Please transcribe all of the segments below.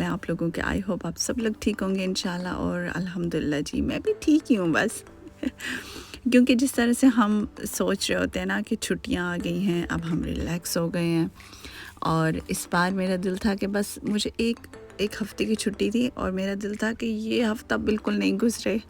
आप लोगों के? आई होप आप सब लोग ठीक होंगे इंशाल्लाह। और अल्हम्दुलिल्लाह जी मैं भी ठीक ही हूँ बस क्योंकि जिस तरह से हम सोच रहे होते हैं ना कि छुट्टियाँ आ गई हैं, अब हम रिलैक्स हो गए हैं, और इस बार मेरा दिल था कि बस मुझे एक हफ़्ते की छुट्टी थी और मेरा दिल था कि ये हफ़्ता बिल्कुल नहीं गुजरे,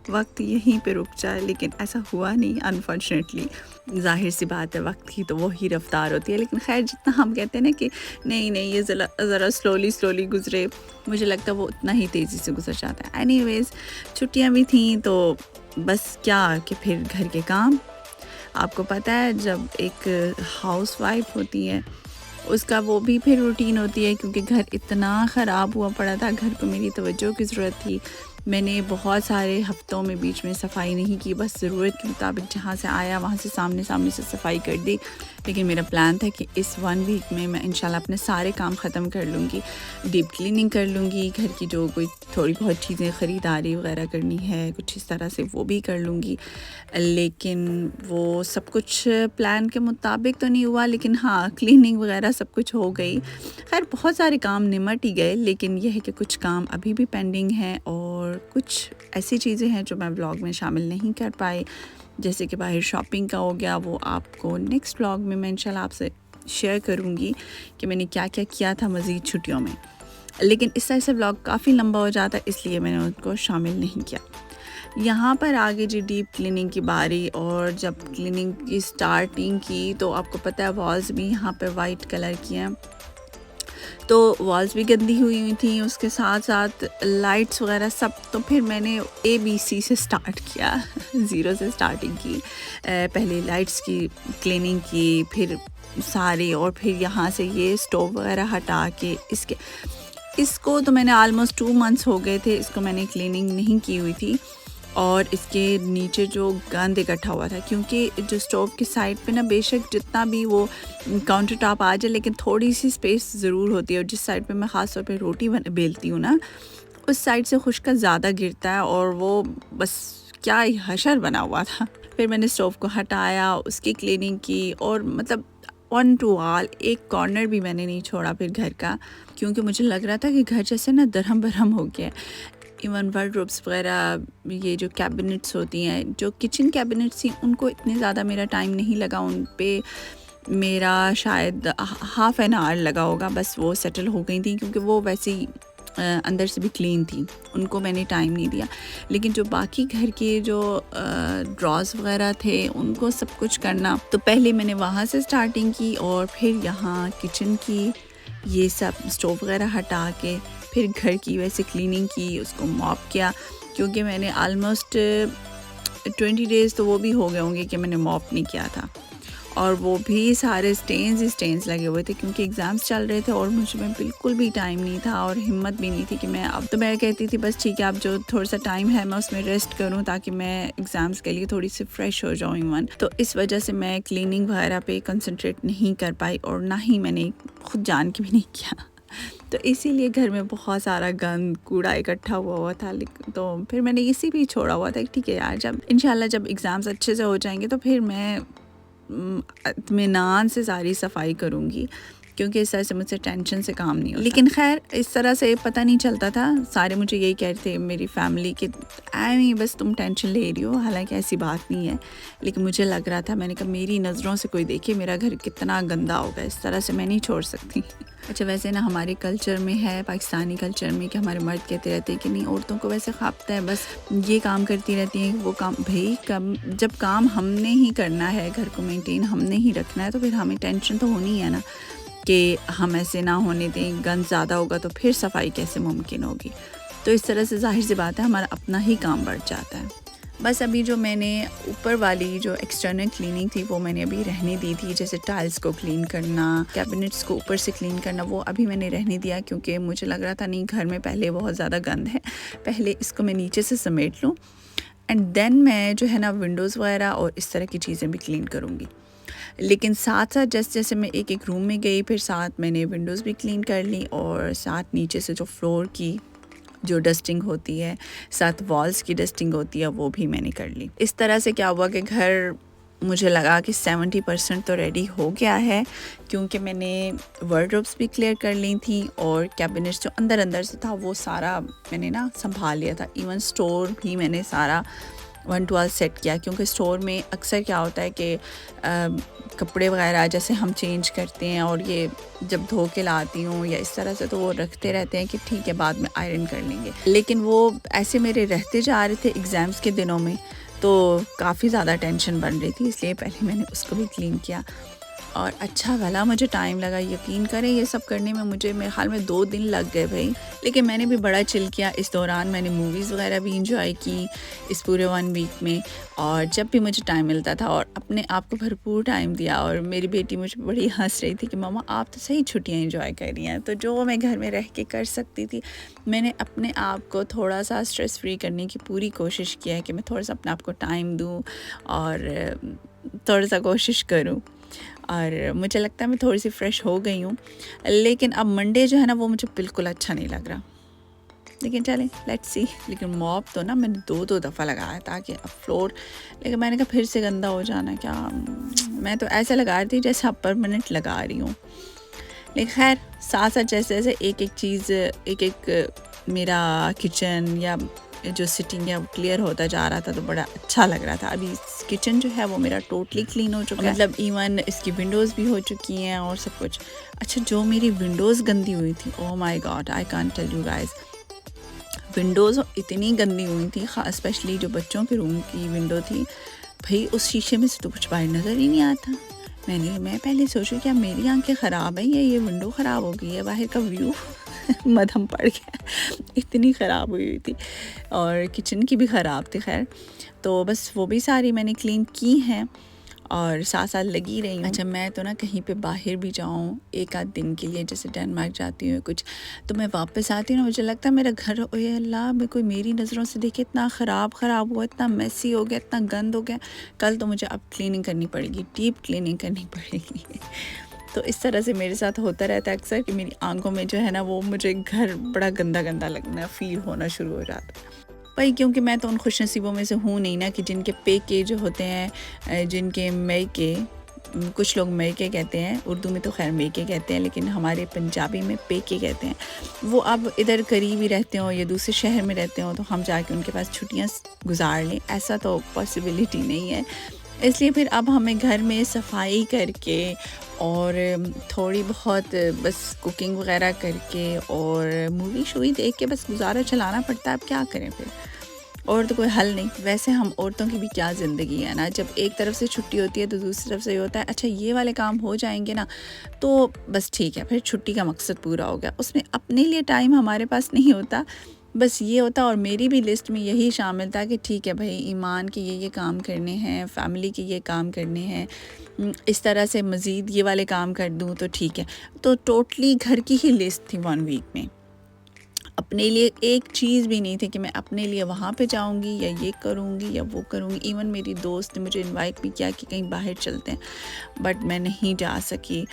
वक्त यहीं पे रुक जाए, लेकिन ऐसा हुआ नहीं अनफॉर्चुनेटली। ज़ाहिर सी बात है, वक्त की तो वही रफ्तार होती है, लेकिन खैर जितना हम कहते हैं ना कि नहीं नहीं ये ज़रा स्लोली स्लोली गुजरे, मुझे लगता है वो उतना ही तेज़ी से गुजर जाता है। एनीवेज़ छुट्टियाँ भी थीं तो बस क्या कि फिर घर के काम, आपको पता है जब एक हाउसवाइफ होती है उसका वो भी फिर रूटीन होती है, क्योंकि घर इतना ख़राब हुआ पड़ा था, घर को मेरी तवज्जो की ज़रूरत थी। मैंने बहुत सारे हफ़्तों में बीच में सफाई नहीं की, बस ज़रूरत के मुताबिक जहाँ से आया वहाँ से सामने से सफाई कर दी। लेकिन मेरा प्लान था कि इस 1 वीक में मैं इंशाल्लाह अपने सारे काम ख़त्म कर लूँगी, डीप क्लीनिंग कर लूँगी, घर की जो कोई थोड़ी बहुत चीज़ें ख़रीदारी वग़ैरह करनी है कुछ इस तरह से वो भी कर लूँगी। लेकिन वो सब कुछ प्लान के मुताबिक तो नहीं हुआ, लेकिन हाँ क्लीनिंग वग़ैरह सब कुछ हो गई। खैर बहुत सारे काम निमट ही गए, लेकिन यह है कि कुछ काम अभी भी पेंडिंग हैं और कुछ ऐसी चीज़ें हैं जो मैं व्लॉग में शामिल नहीं कर पाई, जैसे कि बाहर शॉपिंग का हो गया, वो आपको नेक्स्ट व्लॉग में मैं इंशाल्लाह आपसे शेयर करूँगी कि मैंने क्या क्या किया था मज़ीद छुट्टियों में। लेकिन इस तरह से व्लॉग काफ़ी लंबा हो जाता है, इसलिए मैंने उनको शामिल नहीं किया। यहाँ पर आगे जी डीप क्लीनिंग की बारी, और जब क्लीनिंग की स्टार्टिंग की तो आपको पता है वॉल्स भी यहाँ पे वाइट कलर की हैं, तो वॉल्स भी गंदी हुई थी, उसके साथ साथ लाइट्स वगैरह सब। तो फिर मैंने ABC से स्टार्ट किया ज़ीरो से स्टार्टिंग की। पहले लाइट्स की क्लीनिंग की, फिर सारी, और फिर यहाँ से ये स्टोव वगैरह हटा के इसको तो मैंने ऑलमोस्ट 2 मंथ्स हो गए थे, इसको मैंने क्लीनिंग नहीं की हुई थी। और इसके नीचे जो गंद इकट्ठा हुआ था, क्योंकि जो स्टोव की साइड पे ना बेशक जितना भी वो काउंटर टॉप आ जाए, लेकिन थोड़ी सी स्पेस ज़रूर होती है, और जिस साइड पे मैं ख़ास तौर पे रोटी बेलती हूँ ना, उस साइड से खुश्का ज़्यादा गिरता है, और वो बस क्या ही हशर बना हुआ था। फिर मैंने स्टोव को हटाया, उसकी क्लीनिंग की, और मतलब ऑन टू ऑल एक कॉर्नर भी मैंने नहीं छोड़ा फिर घर का, क्योंकि मुझे लग रहा था कि घर जैसे ना दरहम बरहम हो गया। इवन वार्डरोब्स वगैरह, ये जो कैबिनेट्स होती हैं, जो किचन कैबिनेट्स थी, उनको इतने ज़्यादा मेरा टाइम नहीं लगा, उन पे मेरा शायद हाफ़ एन आवर लगा होगा, बस वो सेटल हो गई थी, क्योंकि वो वैसे ही अंदर से भी क्लीन थी, उनको मैंने टाइम नहीं दिया। लेकिन जो बाकी घर के जो ड्रॉर्स वगैरह थे उनको सब कुछ करना, तो पहले मैंने वहाँ से स्टार्टिंग की, और फिर यहाँ किचन की ये सब स्टोव वगैरह हटा के फिर घर की वैसे क्लीनिंग की, उसको मॉप किया, क्योंकि मैंने ऑलमोस्ट 20 डेज़ तो वो भी हो गए होंगे कि मैंने मॉप नहीं किया था, और वो भी सारे स्टेन्स लगे हुए थे, क्योंकि एग्ज़ाम्स चल रहे थे और मुझ में बिल्कुल भी टाइम नहीं था और हिम्मत भी नहीं थी कि मैं, अब तो मैं कहती थी बस ठीक है अब जो थोड़ा सा टाइम है मैं उसमें रेस्ट करूं, ताकि मैं एग्ज़ाम्स के लिए थोड़ी सी फ्रेश हो जाऊँ इवन। तो इस वजह से मैं क्लीनिंग वगैरह पे कंसंट्रेट नहीं कर पाई, और ना ही मैंने खुद जान के भी नहीं किया, तो इसीलिए घर में बहुत सारा गंद कूड़ा इकट्ठा हुआ था। तो फिर मैंने इसी भी छोड़ा हुआ था कि ठीक है यार, जब इंशाल्लाह जब एग्ज़ाम्स अच्छे से हो जाएंगे तो फिर मैं इत्मीनान से सारी सफाई करूँगी, क्योंकि इस तरह से मुझसे टेंशन से काम नहीं होता। लेकिन खैर इस तरह से पता नहीं चलता था, सारे मुझे यही कह रहे थे मेरी फैमिली कि नहीं बस तुम टेंशन ले रही हो, हालांकि ऐसी बात नहीं है, लेकिन मुझे लग रहा था, मैंने कहा मेरी नज़रों से कोई देखे मेरा घर कितना गंदा होगा, इस तरह से मैं नहीं छोड़ सकती। अच्छा वैसे ना हमारे कल्चर में है, पाकिस्तानी कल्चर में, कि हमारे मर्द कहते रहते हैं कि नहीं औरतों को वैसे ख़ापता है बस ये काम करती रहती हैं, वो काम, भाई जब काम हमने ही करना है, घर को मेंटेन हमने ही रखना है, तो फिर हमें टेंशन तो होनी है ना कि हम ऐसे ना होने दें, गंद ज़्यादा होगा तो फिर सफाई कैसे मुमकिन होगी। तो इस तरह से जाहिर सी बात है हमारा अपना ही काम बढ़ जाता है। बस अभी जो मैंने ऊपर वाली जो एक्सटर्नल क्लीनिंग थी वो मैंने अभी रहने दी थी, जैसे टाइल्स को क्लीन करना, कैबिनेट्स को ऊपर से क्लीन करना, वो अभी मैंने रहने दिया, क्योंकि मुझे लग रहा था नहीं घर में पहले बहुत ज़्यादा गंद है, पहले इसको मैं नीचे से समेट लूँ, एंड देन मैं जो है ना विंडोज़ वगैरह और इस तरह की चीज़ें भी क्लीन करूँगी। लेकिन साथ साथ जैसे जैसे मैं एक रूम में गई, फिर साथ मैंने विंडोज़ भी क्लीन कर ली, और साथ नीचे से जो फ्लोर की जो डस्टिंग होती है, साथ वॉल्स की डस्टिंग होती है, वो भी मैंने कर ली। इस तरह से क्या हुआ कि घर मुझे लगा कि 70% तो रेडी हो गया है, क्योंकि मैंने वार्डरोब्स भी क्लियर कर ली थी और कैबिनेट्स जो अंदर अंदर से था वो सारा मैंने ना संभाल लिया था। इवन स्टोर भी मैंने सारा 1-12 सेट किया, क्योंकि स्टोर में अक्सर क्या होता है कि कपड़े वगैरह जैसे हम चेंज करते हैं और ये जब धो के लाती हूँ या इस तरह से, तो वो रखते रहते हैं कि ठीक है बाद में आयरन कर लेंगे, लेकिन वो ऐसे मेरे रहते जा रहे थे एग्ज़ाम्स के दिनों में, तो काफ़ी ज़्यादा टेंशन बन रही थी, इसलिए पहले मैंने उसको भी क्लीन किया और अच्छा भला मुझे टाइम लगा। यकीन करें ये सब करने में मुझे मेरे ख्याल में 2 दिन लग गए भाई, लेकिन मैंने भी बड़ा चिल किया। इस दौरान मैंने मूवीज़ वगैरह भी इंजॉय की इस पूरे 1 वीक में, और जब भी मुझे टाइम मिलता था और अपने आप को भरपूर टाइम दिया। और मेरी बेटी मुझे बड़ी हंस रही थी कि मम्मा आप तो सही छुट्टियां इंजॉय कर रही हैं। तो जो मैं घर में रह के कर सकती थी, मैंने अपने आप को थोड़ा सा स्ट्रेस फ्री करने की पूरी कोशिश किया है कि मैं थोड़ा सा अपने आप को टाइम दूँ और थोड़ा सा कोशिश करूँ, और मुझे लगता है मैं थोड़ी सी फ्रेश हो गई हूँ। लेकिन अब मंडे जो है ना वो मुझे बिल्कुल अच्छा नहीं लग रहा, लेकिन चलें लेट्स सी। लेकिन मॉप तो ना मैंने 2 दफ़ा लगाया ताकि अब फ्लोर, लेकिन मैंने कहा फिर से गंदा हो जाना क्या, मैं तो ऐसे लगा रही थी जैसे अब परमानेंट लगा रही हूँ। लेकिन खैर साथ साथ जैसे जैसे एक चीज़ मेरा किचन या जो सिटिंग है वो क्लियर होता जा रहा था, तो बड़ा अच्छा लग रहा था। अभी किचन जो है वो मेरा टोटली क्लीन हो चुका है, मतलब इवन इसकी विंडोज़ भी हो चुकी हैं और सब कुछ। अच्छा, जो मेरी विंडोज़ गंदी हुई थी, oh my god, I can't tell you guys, windows इतनी गंदी हुई थी, स्पेशली जो बच्चों के रूम की विंडो थी, भाई उस शीशे में से तो कुछ बाहर नज़र ही नहीं आता। मैं पहले सोचूं क्या मेरी आंखें ख़राब हैं या ये विंडो ख़राब हो गई है, बाहर का व्यू मद्धम पड़ गया, इतनी ख़राब हुई थी। और किचन की भी ख़राब थी। खैर तो बस वो भी सारी मैंने क्लीन की हैं और साथ साथ लगी रही हूँ। अच्छा, मैं तो ना कहीं पे बाहर भी जाऊँ एक आध दिन के लिए, जैसे डेनमार्क जाती हूँ कुछ, तो मैं वापस आती हूँ ना, मुझे लगता है मेरा घर, ओए अल्लाह, मैं कोई मेरी नज़रों से देखे इतना ख़राब हुआ, इतना मैसी हो गया, इतना गंद हो गया। कल तो मुझे अब क्लीनिंग करनी पड़ेगी, डीप क्लीनिंग करनी पड़ेगी। तो इस तरह से मेरे साथ होता रहता है अक्सर कि मेरी आंखों में जो है ना वो मुझे घर बड़ा गंदा गंदा लगना, फील होना शुरू हो जाता है भाई, क्योंकि मैं तो उन खुशनसीबों में से हूँ नहीं ना कि जिनके पेके जो होते हैं, जिनके मैके, कुछ लोग मैके कहते हैं, उर्दू में तो खैर मैके कहते हैं, लेकिन हमारे पंजाबी में पेके कहते हैं, वो अब इधर करीब ही रहते हो या दूसरे शहर में रहते हो, तो हम जाके उनके पास छुट्टियाँ गुजार लें, ऐसा तो पॉसिबिलिटी नहीं है। इसलिए फिर अब हमें घर में सफाई करके और थोड़ी बहुत बस कुकिंग वगैरह करके और मूवी शूवी देख के बस गुजारा चलाना पड़ता है। अब क्या करें फिर, और तो कोई हल नहीं। वैसे हम औरतों की भी क्या ज़िंदगी है ना, जब एक तरफ से छुट्टी होती है तो दूसरी तरफ से ये होता है अच्छा ये वाले काम हो जाएंगे ना तो बस ठीक है, फिर छुट्टी का मकसद पूरा हो गया। उसमें अपने लिए टाइम हमारे पास नहीं होता, बस ये होता। और मेरी भी लिस्ट में यही शामिल था कि ठीक है भाई, ईमान के ये काम करने हैं, फैमिली के ये काम करने हैं, इस तरह से मज़ीद ये वाले काम कर दूँ तो ठीक है। तो टोटली घर की ही लिस्ट थी 1 वीक में, अपने लिए एक चीज़ भी नहीं थी कि मैं अपने लिए वहाँ पे जाऊँगी या ये करूँगी या वो करूँगी। इवन मेरी दोस्त ने मुझे इनवाइट भी किया कि कहीं बाहर चलते हैं, बट मैं नहीं जा सकी।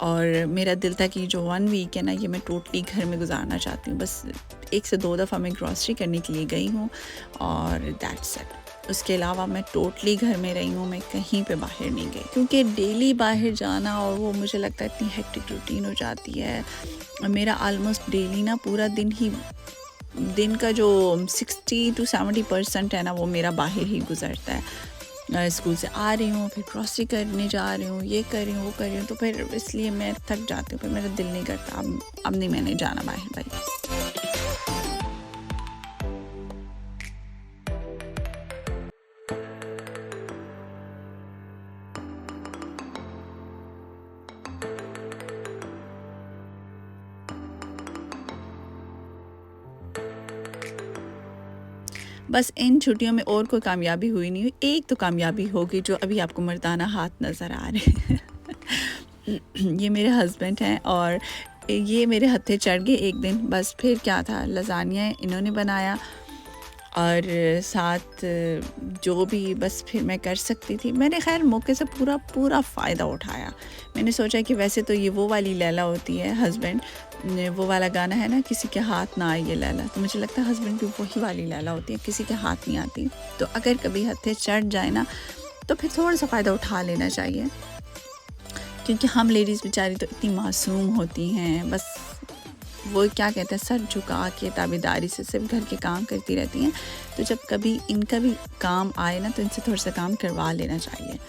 और मेरा दिल था कि जो 1 वीक है ना ये मैं टोटली घर में गुजारना चाहती हूँ। बस 1 से 2 दफ़ा मैं ग्रॉसरी करने के लिए गई हूँ और दैट्स इट। उसके अलावा मैं टोटली घर में रही हूँ, मैं कहीं पे बाहर नहीं गई, क्योंकि डेली बाहर जाना और वो मुझे लगता है इतनी हेक्टिक रूटीन हो जाती है। मेरा ऑलमोस्ट डेली ना पूरा दिन का जो 60 to 70% है ना वो मेरा बाहर ही गुजरता है। स्कूल से आ रही हूँ, फिर ग्रॉसरी करने जा रही हूँ, ये कर रही हूँ वो कर रही हूँ, तो फिर इसलिए मैं थक जाती हूँ, फिर मेरा दिल नहीं करता अब नहीं मैंने जाना बाहर भाई। बस इन छुट्टियों में और कोई कामयाबी हुई नहीं हुई। एक तो कामयाबी होगी जो अभी आपको मर्दाना हाथ नज़र आ रहे हैं। ये मेरे हस्बैंड हैं और ये मेरे हत्थे चढ़ गए एक दिन। बस फिर क्या था, लजानिया इन्होंने बनाया और साथ जो भी बस फिर मैं कर सकती थी, मैंने खैर मौके से पूरा फ़ायदा उठाया। मैंने सोचा कि वैसे तो ये वो वाली लैला होती है, हस्बैंड, वो वाला गाना है ना, किसी के हाथ ना आए ये लैला, तो मुझे लगता है हस्बैंड भी वही वाली लैला होती है, किसी के हाथ नहीं आती। तो अगर कभी हत्थे चढ़ जाए ना तो फिर थोड़ा-सा फ़ायदा उठा लेना चाहिए। क्योंकि हम लेडीज़ बेचारी तो इतनी मासूम होती हैं, बस वो क्या कहते हैं सर झुका के ताबेदारी से सिर्फ घर के काम करती रहती हैं। तो जब कभी इनका भी काम आए ना तो इनसे थोड़ा-सा काम करवा लेना चाहिए।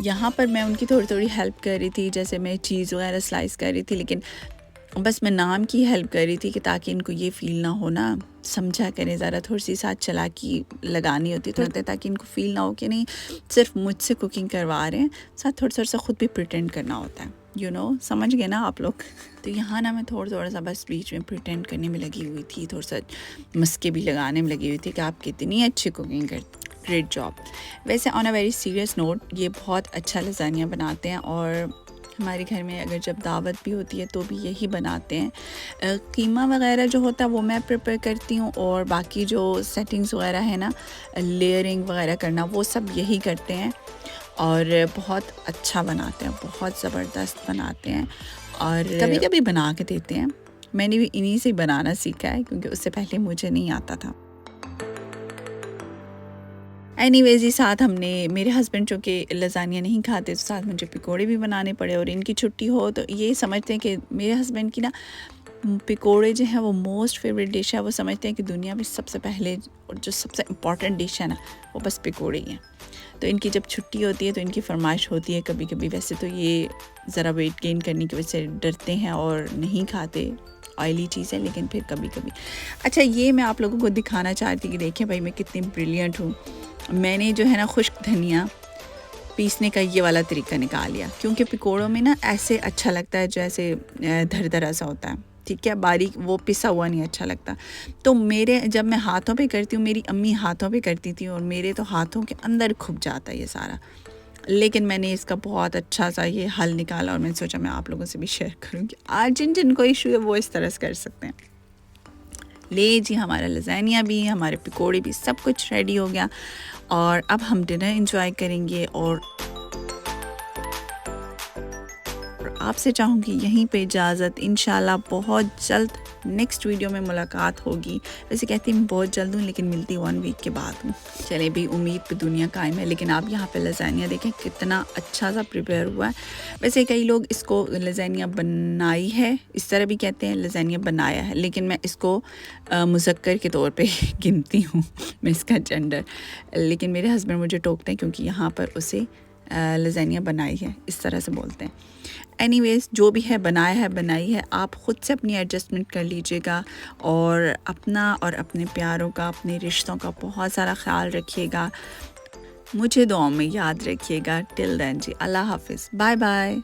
यहाँ पर मैं उनकी थोड़ी-थोड़ी हेल्प कर रही थी, जैसे मैं चीज़ वगैरह स्लाइस कर रही थी, लेकिन बस मैं नाम की हेल्प कर रही थी कि ताकि इनको ये फ़ील ना हो ना, समझा करें ज़रा, थोड़ी-सी साथ चालाकी लगानी होती है तो ताकि इनको फ़ील ना हो कि नहीं सिर्फ मुझसे कुकिंग करवा रहे हैं, साथ थोड़ा-सा ख़ुद भी प्रिटेंड करना होता है। समझ गए ना आप लोग। तो यहाँ ना मैं थोड़ा सा बस बीच में प्रिटेंड करने में लगी हुई थी, थोड़ा-सा मस्के भी लगाने में लगी हुई थी कि आप कितनी अच्छी कुकिंग करते, ग्रेट जॉब। वैसे on a very serious note, ये बहुत अच्छा लज़ानिया बनाते हैं और हमारे घर में अगर जब दावत भी होती है तो भी यही बनाते हैं। कीमा वगैरह जो होता है वो मैं प्रिपेयर करती हूँ और बाकी जो सेटिंग्स वगैरह है ना, लेयरिंग वगैरह करना, वो सब यही करते हैं और बहुत अच्छा बनाते हैं, बहुत ज़बरदस्त बनाते हैं और कभी-कभी बना के देते हैं। मैंने भी इन्हीं से बनाना सीखा है क्योंकि उससे पहले मुझे नहीं आता था। एनीवेज़, ये साथ हमने, मेरे हस्बैंड जो कि लज़ानिया नहीं खाते तो साथ मुझे पकोड़े भी बनाने पड़े और इनकी छुट्टी हो तो ये समझते हैं कि मेरे हस्बैंड की ना पकोड़े जो हैं वो मोस्ट फेवरेट डिश है। वो समझते हैं कि दुनिया में सबसे पहले और जो सबसे इम्पॉर्टेंट डिश है ना वो बस पकोड़े ही हैं। तो इनकी जब छुट्टी होती है तो इनकी फरमाइश होती है कभी-कभी। वैसे तो ये ज़रा वेट गेन करने की वजह से डरते हैं और नहीं खाते ऑयली चीज़ें, लेकिन फिर कभी-कभी। अच्छा, ये मैं आप लोगों को दिखाना चाहती कि देखें भाई मैं कितनी ब्रिलियंट हूँ। मैंने जो है ना खुश्क धनिया पीसने का ये वाला तरीका निकाल लिया, क्योंकि पकोड़ों में ना ऐसे अच्छा लगता है, जो ऐसे धरधरा सा होता है, ठीक है, बारीक वो पिसा हुआ नहीं अच्छा लगता। तो मेरे जब मैं हाथों पे करती हूँ, मेरी अम्मी हाथों पे करती थी और मेरे तो हाथों के अंदर घुप जाता है ये सारा। लेकिन मैंने इसका बहुत अच्छा सा ये हल निकाला और मैंने सोचा मैं आप लोगों से भी शेयर करूँगी। आज जिनको इशू है वो इस तरह से कर सकते हैं। ले जी, हमारा लज़ानिया भी, हमारे पकोड़े भी, सब कुछ रेडी हो गया और अब हम डिनर एंजॉय करेंगे और आपसे चाहूँगी यहीं पे इजाज़त। इंशाल्लाह बहुत जल्द नेक्स्ट वीडियो में मुलाकात होगी। वैसे कहती मैं बहुत जल्द हूँ, लेकिन मिलती 1 वीक के बाद हूँ। चले भी, उम्मीद पे दुनिया कायम है। लेकिन आप यहाँ पे लज़ानिया देखें कितना अच्छा सा प्रिपेयर हुआ है। वैसे कई लोग इसको लज़ानिया बनाई है इस तरह भी कहते हैं, लज़ानिया बनाया है, लेकिन मैं इसको मुज़क्कर के तौर पे गिनती हूँ, मैं इसका जेंडर। लेकिन मेरे हस्बैंड मुझे टोकते हैं क्योंकि यहाँ पर उसे लज़ानिया बनाई है इस तरह से बोलते हैं। एनीवेज़, जो भी है बनाई है, आप ख़ुद से अपनी एडजस्टमेंट कर लीजिएगा और अपना और अपने प्यारों का, अपने रिश्तों का बहुत सारा ख्याल रखिएगा। मुझे दुआओं में याद रखिएगा। टिल देन जी, अल्लाह हाफ़िज़, बाय बाय।